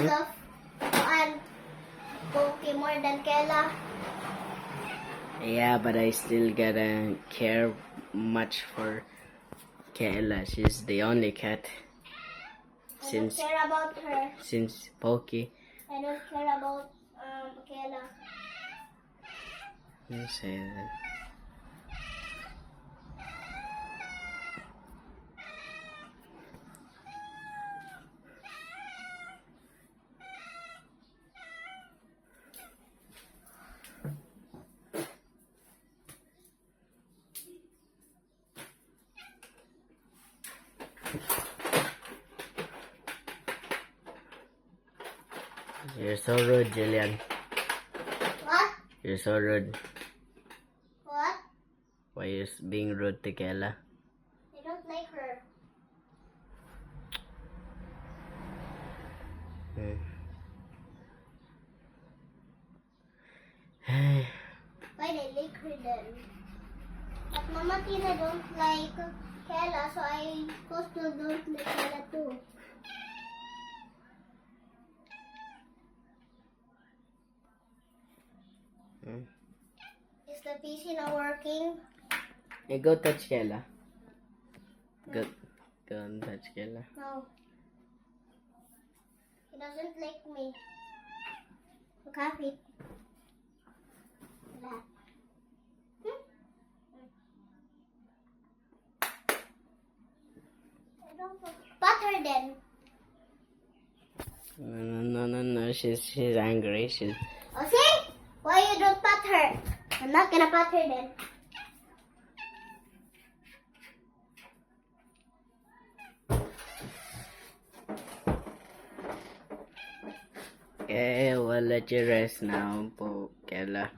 love and Poki more than Kayla. Yeah, but I still gotta care much for Kayla. She's the only cat I don't care about her. since Pokey. I don't care about Kayla. You say that. You're so rude, Jillian. What? You're so rude. What? Why you being rude to Kayla? I don't like her. Hey. Why they like her then? But Mama Tina don't like Kayla, so I supposed to don't like Kayla too. Is the PC not working? Hey, go touch Kayla. Go and touch Kayla. No. He doesn't like me. Look at it. Wala. I don't know. Pat her then. No. She's angry. She's. Oh, see? Why you don't pat her? I'm not gonna pat her then. Okay, we'll let you rest now, Kayla.